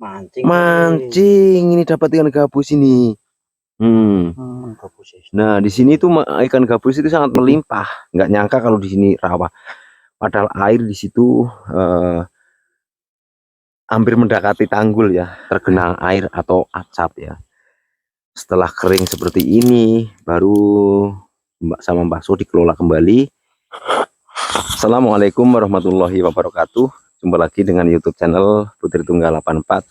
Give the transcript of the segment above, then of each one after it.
Mancing. Mancing, ini dapat ikan gabus ini. Gabus ya. Nah, di sini tuh ikan gabus itu sangat melimpah. Nggak nyangka kalau di sini rawa. Padahal air di situ hampir mendekati tanggul ya, tergenang air atau acap ya. Setelah kering seperti ini, baru sama Mbak So dikelola kembali. Assalamualaikum warahmatullahi wabarakatuh. Jumpa lagi dengan YouTube channel Putri Tunggal 84.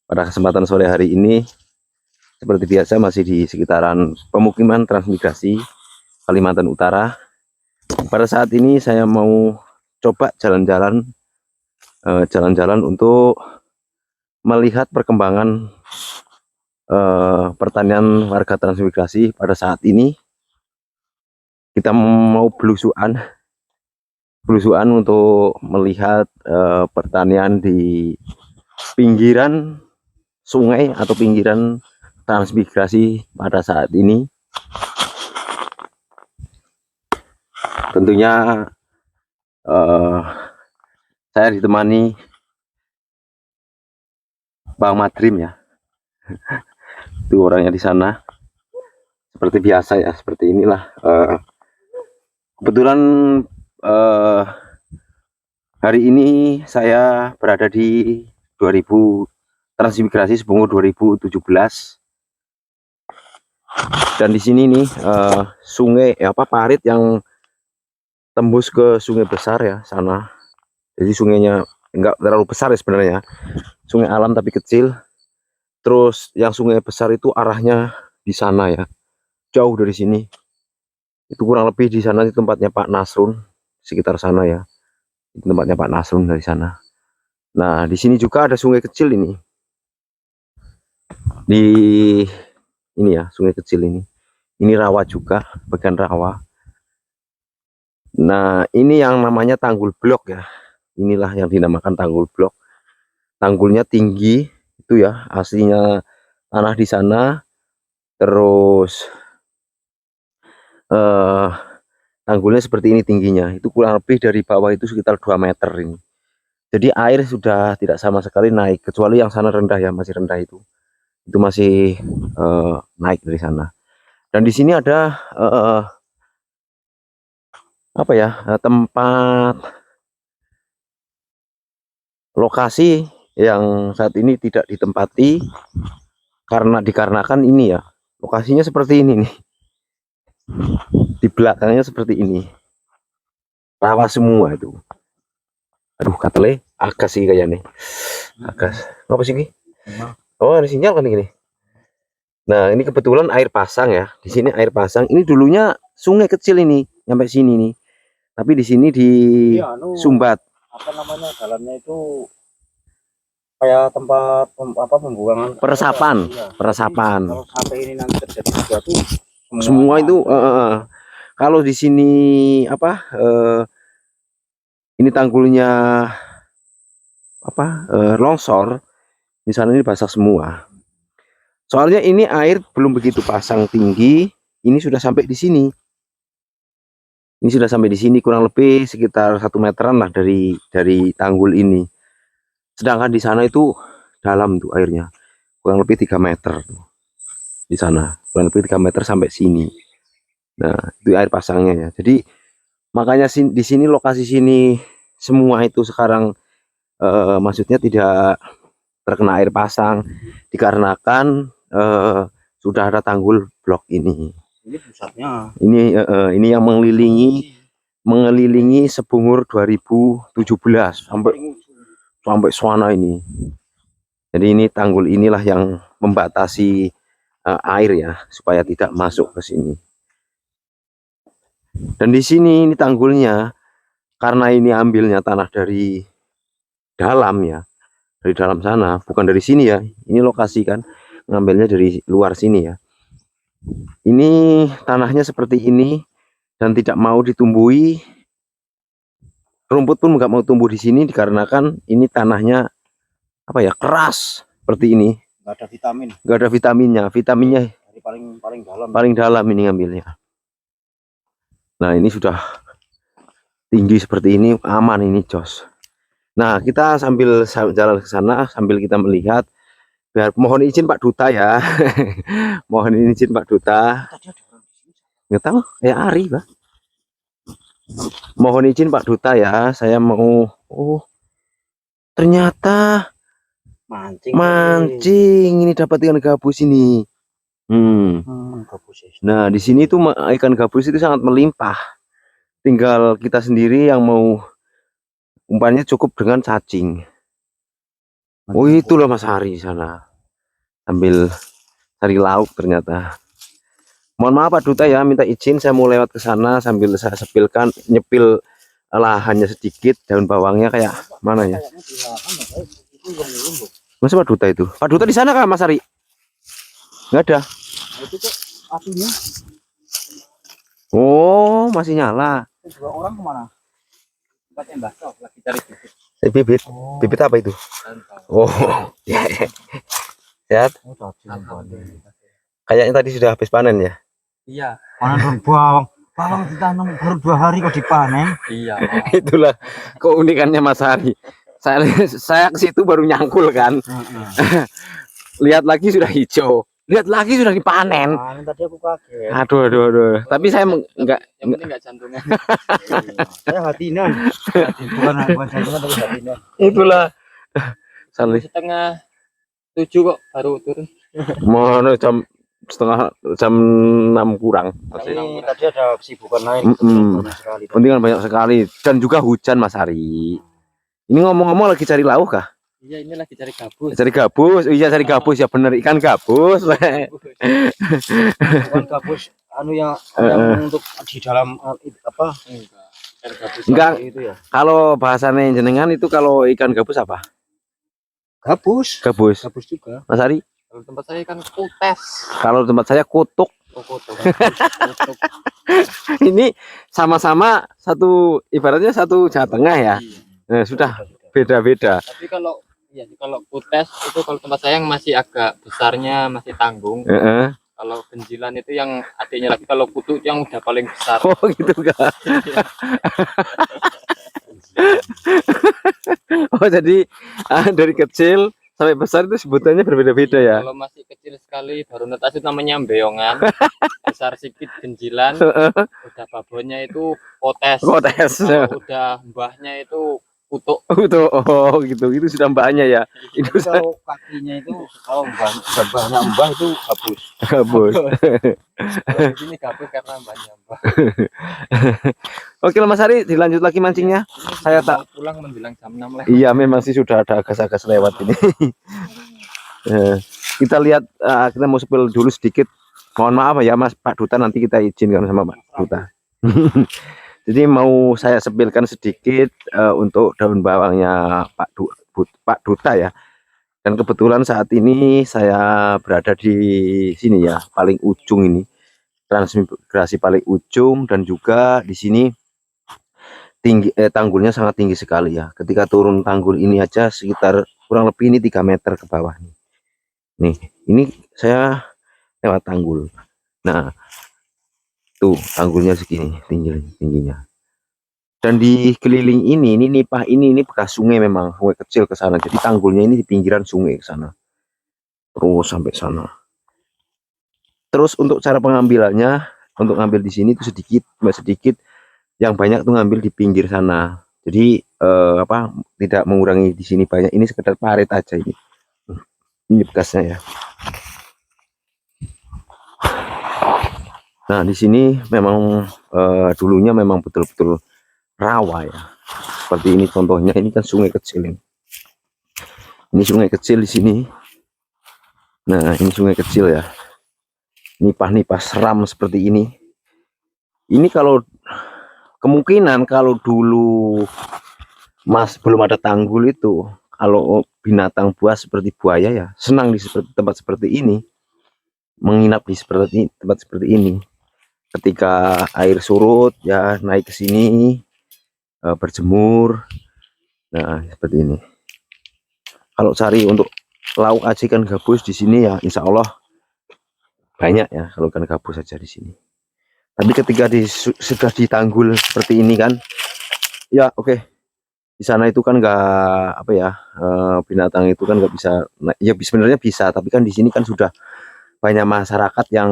Pada kesempatan sore hari ini, seperti biasa masih di sekitaran pemukiman transmigrasi Kalimantan Utara. Pada saat ini saya mau coba jalan-jalan untuk melihat perkembangan pertanian warga transmigrasi pada saat ini. Kita mau belusuan untuk melihat pertanian di pinggiran sungai atau pinggiran transmigrasi pada saat ini. Tentunya saya ditemani Bang Madrim ya. Itu orangnya di sana. Seperti biasa ya, seperti inilah. Kebetulan hari ini saya berada di 2000 transmigrasi Sebungur 2017. Dan di sini nih sungai parit yang tembus ke sungai besar ya sana. Jadi sungainya enggak terlalu besar ya sebenarnya. Sungai alam tapi kecil. Terus yang sungai besar itu arahnya di sana ya. Jauh dari sini. Itu kurang lebih di sana di tempatnya Pak Nasrun, sekitar sana ya. Itu tempatnya Pak Nasrun dari sana. Nah, di sini juga ada sungai kecil ini. Di ini ya, sungai kecil ini. Ini rawa juga, bagian rawa. Nah, ini yang namanya tanggul blok ya. Inilah yang dinamakan tanggul blok. Tanggulnya tinggi itu ya, aslinya tanah di sana. Terus tanggulnya seperti ini tingginya. Itu kurang lebih dari bawah itu sekitar 2 meter ini. Jadi air sudah tidak sama sekali naik, kecuali yang sana rendah ya, masih rendah itu masih naik dari sana. Dan di sini ada tempat lokasi yang saat ini tidak ditempati dikarenakan ini ya, lokasinya seperti ini nih. Di belakangnya seperti ini, rawa semua itu. Aduh, katele agas sih kayaknya nih. Agas. Apa sih ini? Oh, ada sinyal kan ini. Nah, ini kebetulan air pasang ya. Di sini air pasang. Ini dulunya sungai kecil ini, sampai sini nih. Tapi di sini di sumbat. Apa namanya? Jalannya itu kayak tempat pembuangan peresapan. Ya. Peresapan. Kalau sampai ini nanti terjadi sesuatu, semua itu kalau di sini ini tanggulnya longsor, di sana ini basah semua. Soalnya ini air belum begitu pasang tinggi, ini sudah sampai di sini. Ini sudah sampai di sini kurang lebih sekitar 1 meteran lah dari tanggul ini. Sedangkan di sana itu dalam tuh airnya, kurang lebih 3 meter tuh. Di sana kurang lebih 3 meter sampai sini. Nah, itu air pasangnya ya. Jadi makanya di sini lokasi sini semua itu sekarang maksudnya tidak terkena air pasang dikarenakan sudah ada tanggul blok ini. Ini pusatnya. Ini yang mengelilingi Sebungur 2017 sampai sana ini. Jadi ini tanggul inilah yang membatasi air ya supaya tidak masuk ke sini. Dan di sini ini tanggulnya karena ini ambilnya tanah dari dalam ya, dari dalam sana, bukan dari sini ya. Ini lokasi kan ngambilnya dari luar sini ya. Ini tanahnya seperti ini dan tidak mau ditumbuhi. Rumput pun nggak mau tumbuh di sini dikarenakan ini tanahnya keras seperti ini. Nggak ada vitamin. Nggak ada vitaminnya. Vitaminnya dari paling dalam. Paling dalam ini ngambilnya. Nah, ini sudah tinggi seperti ini, aman ini jos. Nah, kita sambil jalan ke sana sambil kita melihat. Biar mohon izin Pak Duta ya. Mohon izin Pak Duta. Tadi ada orang di sini. Nggak tahu, kayak Ari, Pak. Mohon izin Pak Duta ya. Saya mau. Oh, ternyata Mancing. mancing. Ini dapat ikan gabus ini. Gabus ya. Nah, di sini tuh ikan gabus itu sangat melimpah. Tinggal kita sendiri yang mau umpannya cukup dengan cacing. Oh, itulah Mas Hari di sana. Sambil cari lauk ternyata. Mohon maaf Pak Duta ya, minta izin saya mau lewat ke sana sambil saya sepilkan, nyepil lahannya sedikit, daun bawangnya kayak mana ya? Masa Pak Duta itu? Pak Duta di sana kah Mas Ari? Nggak ada. Itu kok apinya. Oh, masih nyala. Dua orang kemana? Tempatnya bakso lagi cari bibit. Bibit. Oh. Bibit apa itu? Oh, ya. Sehat? Oh, Kayaknya tadi sudah habis panen ya? Iya. Panen bawang. Bawang ditanam baru 2 hari kok dipanen. Iya. Itulah keunikannya Mas Hari. Saya ke situ baru nyangkul kan. Lihat lagi sudah hijau. Lihat lagi sudah dipanen. Tadi aku kaget. Aduh. Tapi saya enggak. Yang penting enggak jantungan. Saya hatinan. Bukan jantungan tapi hatinan. Itulah. Salih. Setengah 7 kok baru turun. Mohon jam 6 kurang. Ini tadi ada kesibukan lain. Banyak sekali. Penting kan banyak sekali dan juga hujan Mas Hari. Ini ngomong-ngomong lagi cari lauk kah? Iya, ini lagi cari gabus. Cari gabus. Iya, cari gabus ya bener, ikan gabus. Bukan gabus yang untuk di dalam apa? Enggak. Itu ya. Kalau bahasanya jenengan itu kalau ikan gabus apa? Gabus. Gabus. Gabus juga. Mas Ari? Kalau tempat saya kan kutes. Kalau tempat saya kutuk. Kutuk. Ini sama-sama satu, ibaratnya satu Jawa Tengah ya. Nah, sudah beda-beda. Tapi kalau kutes itu kalau tempat saya yang masih agak besarnya masih tanggung. Kalau genjilan itu yang adiknya lagi, kalau kutuk yang udah paling besar. Oh gitu kak. Oh jadi dari kecil sampai besar itu sebutannya berbeda-beda ya. Kalau masih kecil sekali baru netas itu namanya beongan. Besar sedikit genjilan. Udah babonnya itu potes. Kalau udah mbahnya itu kutuk. Oh gitu, itu sudah mbaknya ya. Itu kalau kakinya itu kalau mbahnya mbah itu gabus. Gabus. Kalau di sini gabus karena mbahnya mbah. Oke Mas Hari, dilanjut lagi mancingnya. Saya tak pulang menjelang jam 6 lewat. Iya, memang sih sudah ada agas-agas lewat ini. Kita lihat, kita mau sepil dulu sedikit. Mohon maaf ya Mas Pak Duta, nanti kita izinkan sama Pak Duta. Jadi mau saya sepilkan sedikit untuk daun bawangnya Pak Duta ya. Dan kebetulan saat ini saya berada di sini ya, paling ujung ini. Transmigrasi paling ujung, dan juga di sini tinggi tanggulnya sangat tinggi sekali ya. Ketika turun tanggul ini aja sekitar kurang lebih ini 3 meter ke bawah nih. Nih, ini saya lewat tanggul. Nah, tuh tanggulnya segini tingginya. Dan di keliling ini nipah ini bekas sungai, memang sungai kecil ke sana. Jadi tanggulnya ini di pinggiran sungai ke sana. Terus sampai sana. Terus untuk cara pengambilannya, untuk ngambil di sini itu sedikit, yang banyak tuh ngambil di pinggir sana. Jadi tidak mengurangi di sini banyak. Ini sekedar parit aja ini. Ini bekasnya ya. Nah, di sini memang dulunya memang betul-betul rawa ya. Seperti ini contohnya, ini kan sungai kecil ini. Ini sungai kecil di sini. Nah, ini sungai kecil ya. Nipah-nipah seram seperti ini. Ini kalau kemungkinan kalau dulu Mas belum ada tanggul itu, kalau binatang buas seperti buaya ya senang di tempat seperti ini, menginap di tempat seperti ini. Ketika air surut ya naik ke sini berjemur. Nah, seperti ini. Kalau cari untuk lauk aja ikan gabus di sini ya insya Allah banyak ya kalau ikan gabus saja di sini. Tapi ketika sudah ditanggul seperti ini kan, ya oke. Di sana itu kan nggak apa ya, binatang itu kan nggak bisa ya sebenarnya bisa, tapi kan di sini kan sudah banyak masyarakat yang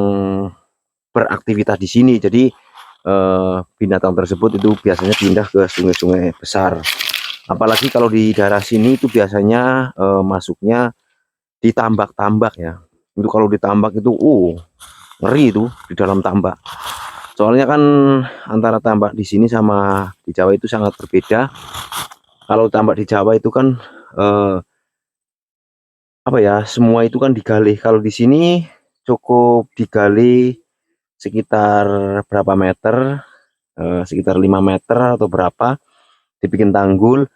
beraktivitas di sini. Jadi binatang tersebut itu biasanya pindah ke sungai-sungai besar. Apalagi kalau di daerah sini itu biasanya masuknya di tambak-tambak ya. Itu kalau ditambak itu ngeri itu di dalam tambak. Soalnya kan antara tambak di sini sama di Jawa itu sangat berbeda. Kalau tambak di Jawa itu kan apa ya, semua itu kan digali. Kalau di sini cukup digali sekitar berapa meter, sekitar 5 meter atau berapa, dibikin tanggul.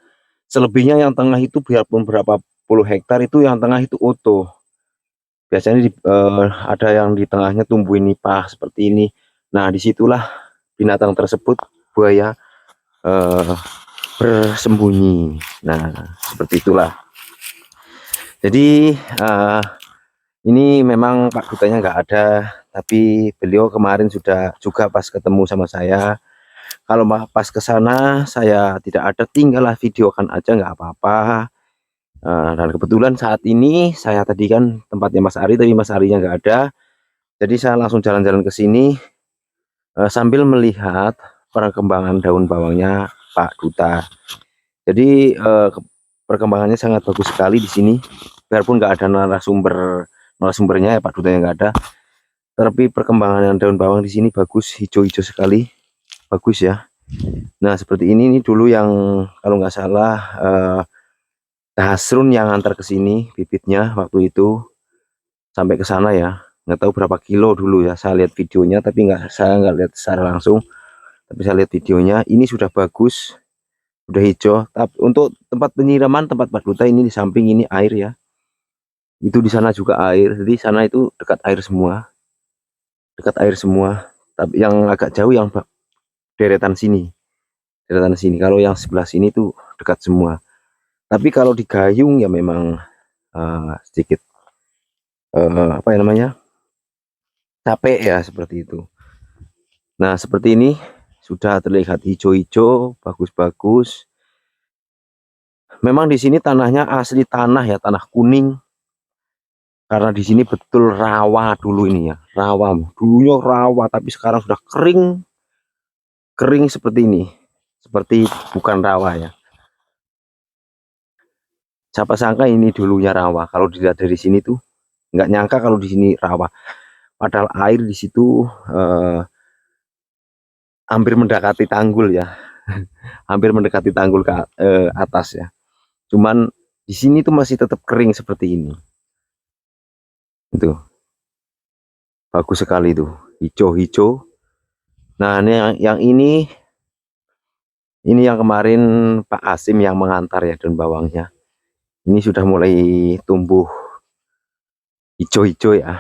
Selebihnya yang tengah itu biarpun berapa puluh hektar itu yang tengah itu utuh. Biasanya ada yang di tengahnya tumbuhin nipah seperti ini. Nah, disitulah binatang tersebut, buaya, eh, bersembunyi. Nah, seperti itulah. Jadi ini memang Pak Dutanya nggak ada, tapi beliau kemarin sudah juga pas ketemu sama saya. Kalau pas ke sana saya tidak ada, tinggallah videokan aja nggak apa-apa. Dan kebetulan saat ini saya tadi kan tempatnya Mas Ari, tapi Mas Arinya nggak ada. Jadi saya langsung jalan-jalan ke sini sambil melihat perkembangan daun bawangnya Pak Duta. Jadi perkembangannya sangat bagus sekali di sini. Biarpun nggak ada narasumbernya ya, Pak Dutanya nggak ada. Tapi perkembangan daun bawang di sini bagus, hijau-hijau sekali, bagus ya. Nah seperti ini dulu yang kalau nggak salah Hasrun yang antar ke sini bibitnya waktu itu sampai ke sana ya. Nggak tahu berapa kilo dulu ya. Saya lihat videonya, tapi saya nggak lihat secara langsung. Tapi saya lihat videonya, ini sudah bagus, udah hijau. Tapi untuk tempat penyiraman tempat Pak Duta ini di samping ini air ya. Itu di sana juga air. Jadi sana itu dekat air semua, dekat air semua. Tapi yang agak jauh yang deretan sini, deretan sini. Kalau yang sebelah sini tuh dekat semua. Tapi kalau di Gayung ya memang sedikit apa ya namanya, capek ya seperti itu. Nah seperti ini sudah terlihat hijau-hijau, bagus-bagus. Memang di sini tanahnya asli tanah ya, tanah kuning. Karena di sini betul rawa dulu ini ya, rawa. Dulunya rawa, tapi sekarang sudah kering, kering seperti ini, seperti bukan rawa ya. Siapa sangka ini dulunya rawa. Kalau dilihat dari sini tuh nggak nyangka kalau di sini rawa. Padahal air di situ hampir mendekati tanggul ya, hampir mendekati tanggul ke atas ya. Cuman di sini tuh masih tetap kering seperti ini. Itu bagus sekali tuh, hijau-hijau. Nah ini yang ini yang kemarin Pak Asim yang mengantar ya daun bawangnya. Ini sudah mulai tumbuh hijau-hijau ya.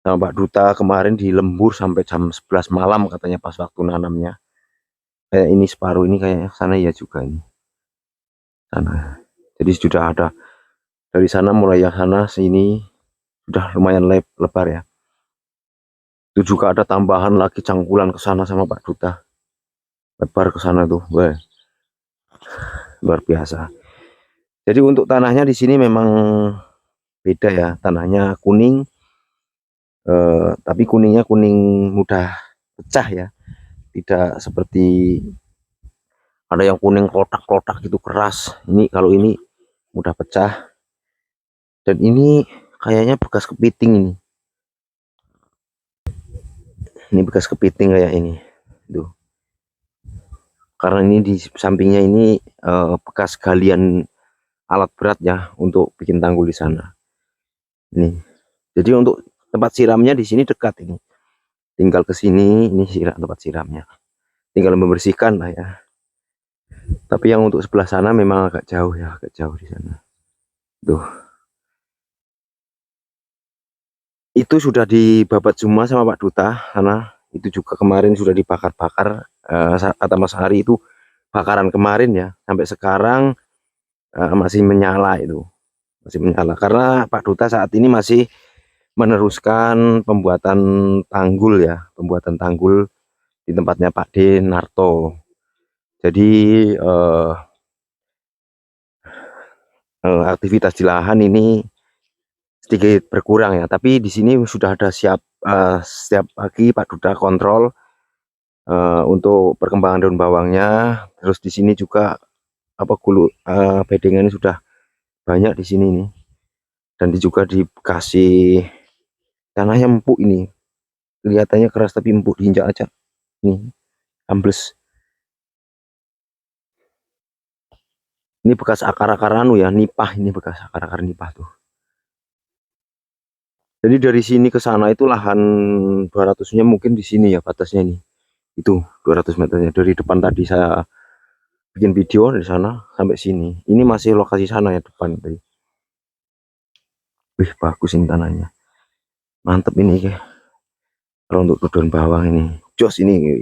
Sama Pak Duta kemarin di lembur sampai jam 11 malam katanya pas waktu nanamnya. Kayak ini separuh ini kayak sana ya juga ini. Sana. Jadi sudah ada dari sana mulai yang sana sini sudah lumayan lebar ya. Itu juga ada tambahan lagi cangkulan ke sana sama Pak Duta. Lebar ke sana tuh, wah, luar biasa. Jadi untuk tanahnya di sini memang beda ya, tanahnya kuning, tapi kuningnya kuning mudah pecah ya, tidak seperti ada yang kuning kotak-kotak gitu keras. Ini kalau ini mudah pecah, dan ini kayaknya bekas kepiting ini. Ini bekas kepiting kayak ini, tuh. Karena ini di sampingnya ini bekas galian alat berat ya untuk bikin tanggul di sana. Ini. Jadi untuk tempat siramnya di sini dekat ini. Tinggal ke sini, ini tempat siramnya. Tinggal membersihkan lah ya. Tapi yang untuk sebelah sana memang agak jauh ya, agak jauh di sana. Tuh. Itu sudah dibabat semua sama Pak Duta, karena itu juga kemarin sudah dibakar-bakar. Kata Mas Hari itu bakaran kemarin ya, sampai sekarang masih menyala itu, masih menyala. Karena Pak Duta saat ini masih meneruskan pembuatan tanggul ya, pembuatan tanggul di tempatnya Pak Denarto. Jadi aktivitas di lahan ini sedikit berkurang ya. Tapi di sini sudah ada setiap pagi Pak Duta kontrol untuk perkembangan daun bawangnya. Terus di sini juga apa bedengan ini sudah banyak di sini nih. Dan juga dikasih tanahnya empuk ini. Kelihatannya keras tapi empuk, diinjak aja. Nih, ambles. Ini bekas akar-akar anu ya, nipah, ini bekas akar-akar nipah tuh. Jadi dari sini ke sana itu lahan 200-nya mungkin di sini ya batasnya nih. Itu 200 meternya dari depan tadi saya bikin video dari sana sampai sini. Ini masih lokasi sana ya depan tadi. Wih, bagus ini tanahnya. Mantep ini ya. Kalau untuk daun bawang ini, jos ini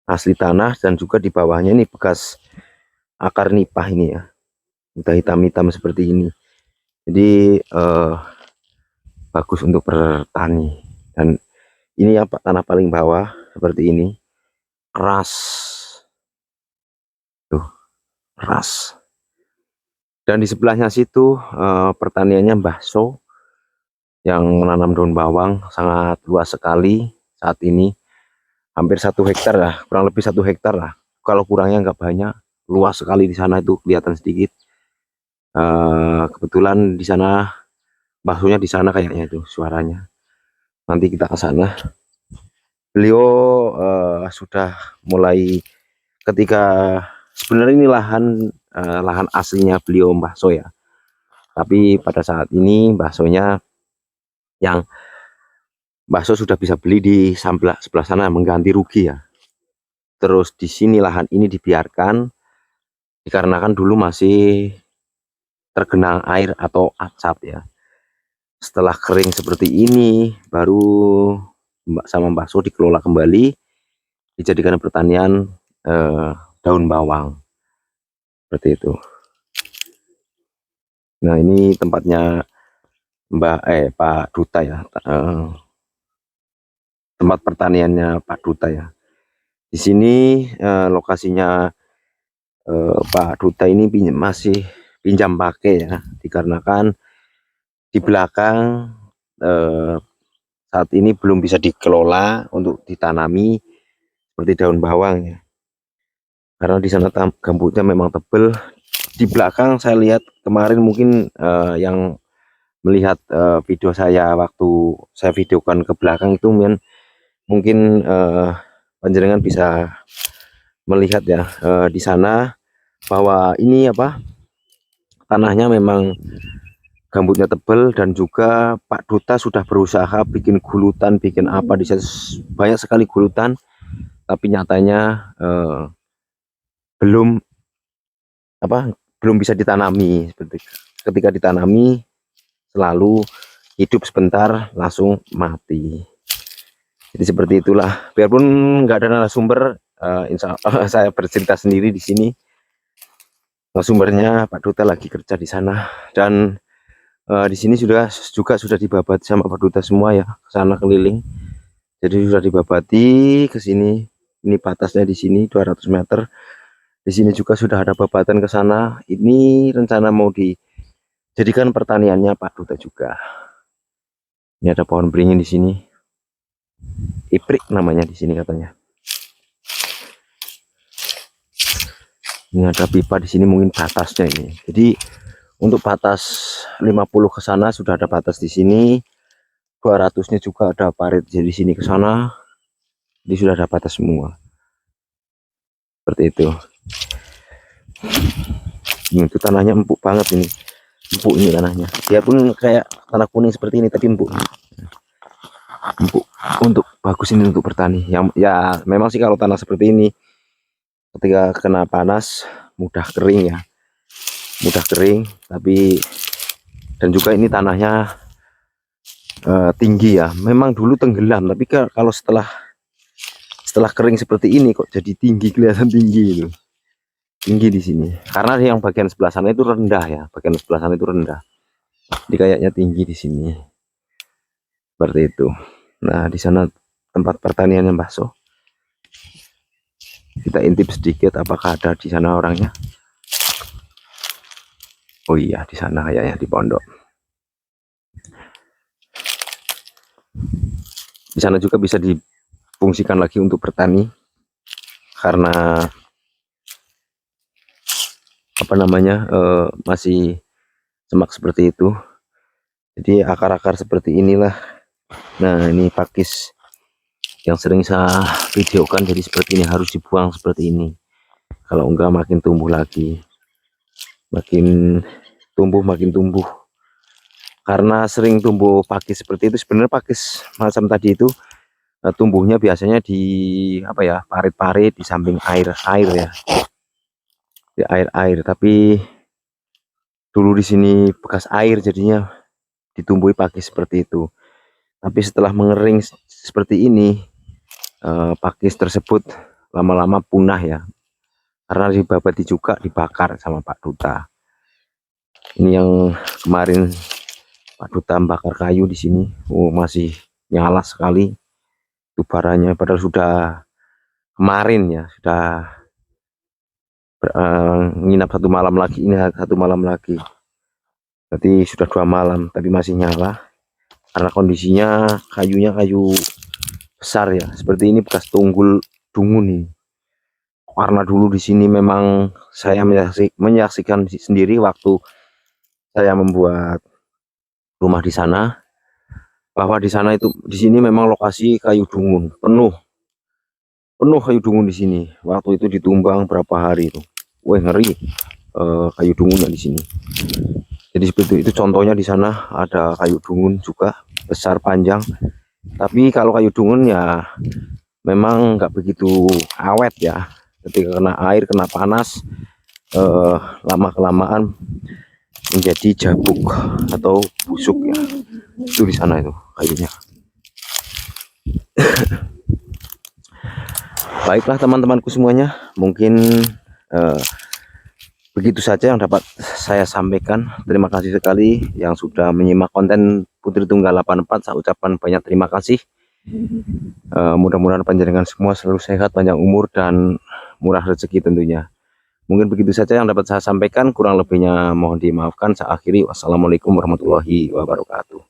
asli tanah dan juga di bawahnya ini bekas akar nipah ini ya. Udah hitam-hitam seperti ini. Jadi bagus untuk bertani. Dan ini ya tanah paling bawah seperti ini, keras tuh, keras. Dan di sebelahnya situ pertaniannya Mbah So yang menanam daun bawang sangat luas sekali saat ini, hampir 1 hektar lah, kurang lebih 1 hektar lah, kalau kurangnya nggak banyak, luas sekali di sana itu kelihatan sedikit. Kebetulan di sana Mbah So-nya di sana kayaknya itu suaranya. Nanti kita ke sana. Beliau sudah mulai ketika sebenarnya ini lahan aslinya beliau Mbah So ya. Tapi pada saat ini Mbah So-nya yang Mbah So sudah bisa beli di sebelah sana mengganti rugi ya. Terus di sini lahan ini dibiarkan dikarenakan dulu masih tergenang air atau acap ya. Setelah kering seperti ini baru sama Mbah So dikelola kembali, dijadikan pertanian daun bawang seperti itu. Nah ini tempatnya Pak Duta ya, tempat pertaniannya Pak Duta ya. Di sini lokasinya Pak Duta ini masih pinjam pakai ya, dikarenakan di belakang saat ini belum bisa dikelola untuk ditanami seperti daun bawang ya. Karena di sana gambutnya memang tebel. Di belakang saya lihat kemarin mungkin yang melihat video saya waktu saya videokan ke belakang itu mungkin panjenengan bisa melihat ya di sana bahwa ini apa, tanahnya memang gambutnya tebal, dan juga Pak Duta sudah berusaha bikin gulutan, bikin apa di sana banyak sekali gulutan, tapi nyatanya belum bisa ditanami. Seperti ketika ditanami selalu hidup sebentar langsung mati. Jadi seperti itulah. Biarpun nggak ada narasumber, insya Allah saya bercerita sendiri di sini. Narasumbernya Pak Duta lagi kerja di sana, dan di sini juga sudah dibabati sama Pak Duta semua ya, ke sana keliling. Jadi sudah dibabati ke sini. Ini batasnya di sini 200 meter. Di sini juga sudah ada babatan ke sana. Ini rencana mau dijadikan pertaniannya Pak Duta juga. Ini ada pohon beringin di sini. Iprik namanya di sini katanya. Ini ada pipa di sini, mungkin batasnya ini. Jadi untuk batas 50 ke sana sudah ada batas di sini. 200-nya juga ada parit jadi sini ke sana. Jadi sudah ada batas semua. Seperti itu. Itu tanahnya empuk banget ini. Empuk ini tanahnya. Biarpun kayak tanah kuning seperti ini tapi empuk. Empuk untuk bagus ini untuk bertani. Ya memang sih kalau tanah seperti ini ketika kena panas mudah kering ya, mudah kering. Tapi dan juga ini tanahnya tinggi ya, memang dulu tenggelam, tapi kalau setelah kering seperti ini kok jadi tinggi, kelihatan tinggi itu, tinggi di sini karena yang bagian sebelah sana itu rendah ya, bagian sebelah sana itu rendah, jadi kayaknya tinggi di sini seperti itu. Nah di sana tempat pertaniannya Mbah So. Kita intip sedikit apakah ada di sana orangnya. Oh iya, di sana kayaknya di pondok. Di sana juga bisa difungsikan lagi untuk bertani karena apa namanya masih semak seperti itu. Jadi akar-akar seperti inilah. Nah, ini pakis yang sering saya videokan, jadi seperti ini harus dibuang seperti ini. Kalau enggak makin tumbuh lagi. Makin tumbuh. Karena sering tumbuh pakis seperti itu, sebenarnya pakis macam tadi itu tumbuhnya biasanya di apa ya, parit-parit di samping air ya. Di air, tapi dulu di sini bekas air jadinya ditumbuhi pakis seperti itu. Tapi setelah mengering seperti ini, pakis tersebut lama-lama punah ya, karena dibabati juga, dibakar sama Pak Duta. Ini yang kemarin Pak Duta bakar kayu di sini, masih nyala sekali itu baranya, padahal sudah kemarin ya, sudah nginap 1 malam lagi, ini 1 malam lagi, berarti sudah 2 malam, tapi masih nyala karena kondisinya kayunya kayu besar ya, seperti ini bekas tunggul dungun nih. Karena dulu di sini memang saya menyaksikan sendiri waktu saya membuat rumah di sana, bahwa di sana itu, di sini memang lokasi kayu dungun penuh kayu dungun di sini. Waktu itu ditumbang berapa hari itu, wah ngeri kayu dungun di sini. Jadi seperti itu contohnya, di sana ada kayu dungun juga besar panjang. Tapi kalau kayu dungun ya memang nggak begitu awet ya, ketika kena air, kena panas, lama kelamaan menjadi jabuk atau busuk ya. Itu di sana itu kayunya. Baiklah teman-temanku semuanya, mungkin begitu saja yang dapat saya sampaikan. Terima kasih sekali yang sudah menyimak konten Putri Tunggal 84. Saya ucapkan banyak terima kasih. Mudah-mudahan panjenengan semua selalu sehat, panjang umur, dan murah rezeki tentunya. Mungkin begitu saja yang dapat saya sampaikan, kurang lebihnya mohon dimaafkan. Saya akhiri, wassalamualaikum warahmatullahi wabarakatuh.